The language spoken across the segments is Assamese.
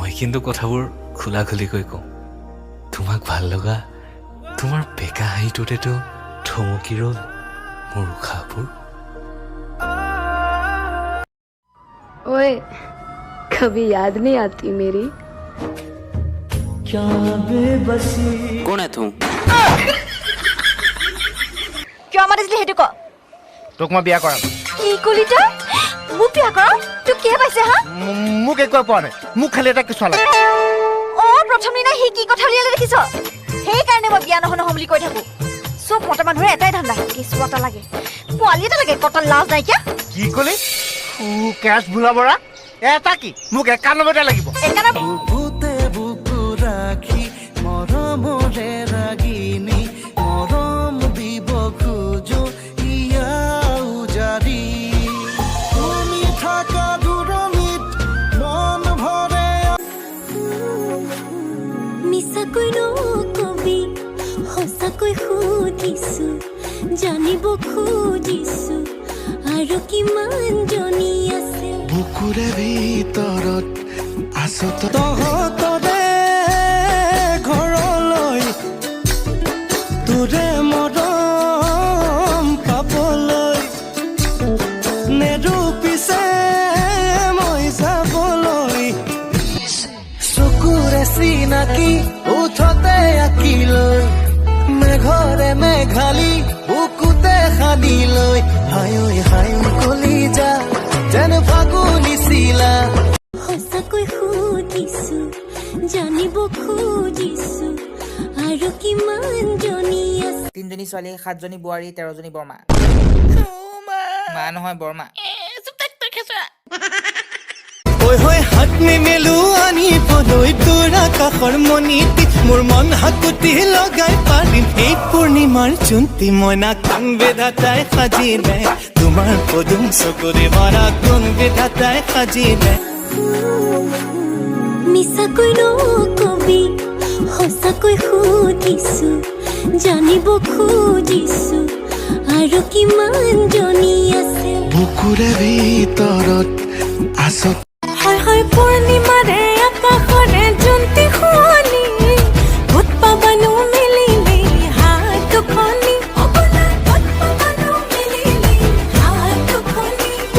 মই কিন্তু কথাবোৰ খোলাখুলিকৈ কওঁ। তোমাক ভাল লগা তোমাৰ বেকা হাঁহিটোতেতো থমকি ৰ'ল মোৰ উশাহবোৰ। ओए कभी याद नहीं आती मेरी? कौन है तू? কিয় মাতিছিলি সেইটো ক তোক মই বিয়া কৰাম। কি কলি তই মোক বিয়া কৰ তোক কিয় পাইছে হা মোক একোৱে পোৱা নাই, মোক খালি এটা কেঁচুৱা লাগে। প্ৰথম দিনা সি কি কথা উলিয়ালে দেখিছ সেইকাৰণে মই বিয়া নহওঁ বুলি কৈ থাকো চব মতা মানুহৰ এটাই ধান্দা কেঁচুৱা এটা লাগে পোৱালি এটা লাগে কটন লাজ নাইকিয়া কি কলি কেছ ভোলা বৰা এটা কি মোক 91টা লাগিব। বুকুতে বুকু ৰাখি মৰমৰে ৰাগিনী মৰম দিব খোজো ইয়া উজাৰি তুমি থাকা দূৰণিত মন ভৰে মিছাকৈ নকবি সঁচাকৈ সুধিছো জানিব খুজিছো আৰু কিমান জনী আছে বুকুৰে ভিতৰত আছো তহঁতৰে ঘৰলৈ তোৰে মৰম পাবলৈ নেৰুপিছে মই যাবলৈ চকুৰে চিনাকি উঠতে আঁকিলৈ মেঘৰে মেঘালি বুকুতে সানিলৈ হায়ৈ হায়ৈ কলিজা যেন ফাগুনি চিলা সঁচাকৈ সুধিছো জানিব খুজিছো আৰু কিমান জনী আছে 3জনী ছোৱালী 7জনী বোৱাৰী 13জনী বৰমা মা নহয় বৰমা ঐ হৈ হাত নিমেলো আনিবলৈ তোৰ আকাশৰ মণিটি মোৰ মন হাকুটি লগাই পাৰিম এই পূৰ্ণিমাৰ জোনটি মইনা কাং বিধাতাই সাজিলে তোমাৰ পদুম চকুৰে ভৰা কোন বিধাতাই সাজিলে মিছাকৈ নকবি সঁচাকৈ সুধিছো জানিব খুজিছো আৰু কিমান জনী আছে বুকুৰে ভিতৰত আছো হয় হয় পূৰ্ণিমাৰে আকাশৰে জোনটি শুৱনি ভূত পাবানো মিলিলি হাত দুখনি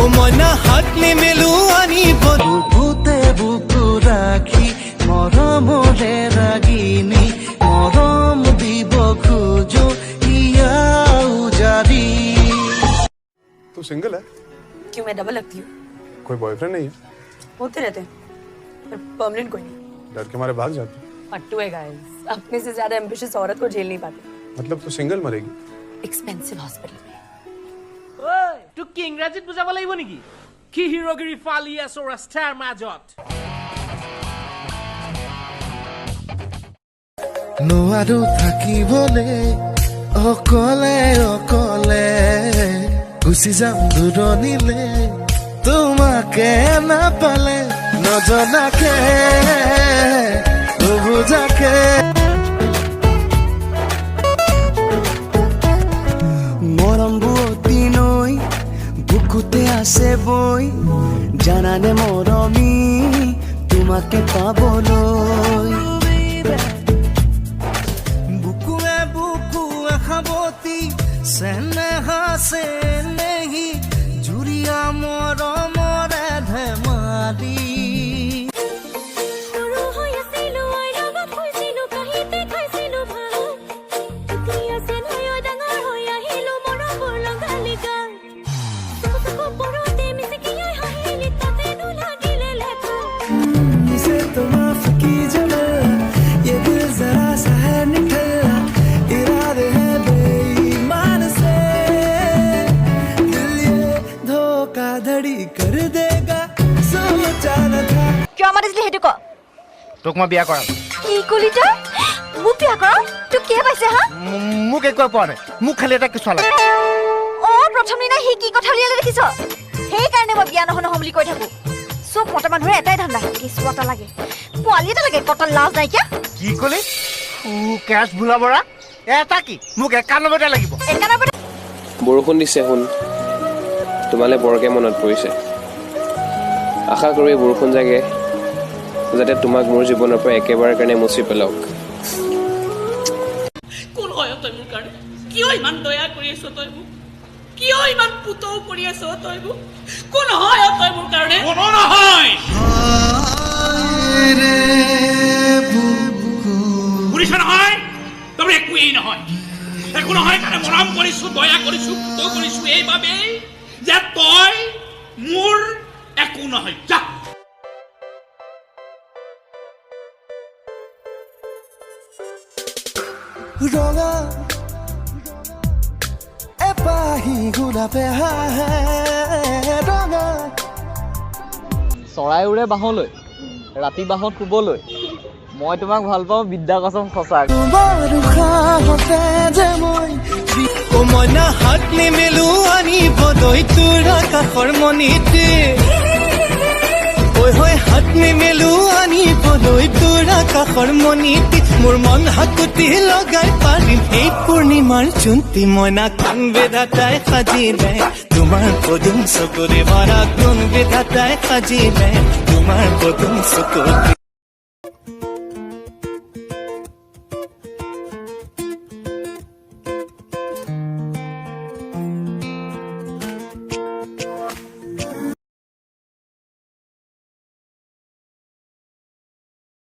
ও মইনা হাত নিমেলো আনিব বুকুতে বুকু ৰাখি মৰমৰে ৰাগিনী মৰম দিব খোজো ইয়া উজাৰি। तू सिंगल है? क्यों मैं डबल लगती हूँ? कोई बॉयफ्रेंड नहीं है? होते रहते हैं पर परमानेंट कोई नहीं। डर के मारे भाग जाती? पट्टू है गाइस अपने से ज्यादा एम्बिशियस औरत को झेल नहीं पाते। मतलब तू सिंगल मरेगी? एक्सपेंसिव हॉस्पिटल में। ओए तू কি ইংৰাজীত বুজাব লাগিব নেকি কি হিৰোগিৰি ফালি আছো ৰাস্তাৰ মাজত নোৱাৰো থাকিবলে অকলে অকলে গুচি যাম দূৰণিলে তোমাকে নাপালে নজনাকে নুবুজাকে মৰম বুৱতী নৈ বুকুতে আছে বৈ জানানে মৰমী তোমাকে পাবলৈ বুকুৱে বুকুৱে খাবতি চেনেহা চেনেহী জুৰিয়া মৰমৰে ধেমালি কিয় মাতিছিলি সেইটো ক তোক মই বিয়া কৰাম। কি কলি তই মোক বিয়া কৰ তোক কিয় পাইছে হা মোক একোৱে পোৱা নাই, মোক খালি এটা কেঁচুৱা লাগে। প্ৰথম দিনা সি কি কথা উলিয়ালে দেখিছ সেইকাৰণে মই বিয়া নহওঁ বুলি কৈ থাকো চব মতা মানুহৰ এটাই ধান্দা কেঁচুৱা এটা লাগে পোৱালি এটা লাগে কটন লাজ নাইকিয়া কি কলি কেছ ভোলা বৰা এটা কি মোক 91টা লাগিব। 91টা বৰষুণ দিছে শুন তোমালে বৰকে মনত পৰিছে আশা কৰো এই বৰষুণ জাগে যাতে তোমাক মোৰ জীৱনৰ পৰা একেবাৰে কাৰণে মুচি পেলাওক। কোন হয় তই মোৰ কাৰণে? কিয় ইমান দয়া কৰি আছ তই মোক? কিয় ইমান পুতৌ কৰি আছ তই মোক? কোন হয় তই মোৰ কাৰণে? কোনো নহয়। বুঢ়িছ নহয়, তই একোৱেই নহয়। একো নহয় কাৰণে মৰম কৰিছো, দয়া কৰিছো, পুতৌ কৰিছো এইবাবেই যে তই মোৰ একো নহয়। যা। ৰঙা এপাহি গোলাপে হাঁহে ৰঙা চৰাই উৰে বাঁহলৈ, ৰাতি বাঁহত শুবলৈ। মই তোমাক ভাল পাওঁ বিদ্যা কচম সঁচা। তোমাৰ উশাহতে যে মই মইনা হাত নিমেলো আনিবলৈ তোৰ আকাশৰ মণিতে হৈ হাত নিমেলো আনিবলৈ তোৰ আকাশৰ মণিতে মোৰ মন হাকুতি লগাই পাৰিম এই পূৰ্ণিমাৰ জোনটি মইনা কান বিধাতাই সাজিলে তোমাৰ পদুম চকুৰে ভৰা কোন বিধাতাই সাজিলে তোমাৰ পদুম চকুৰে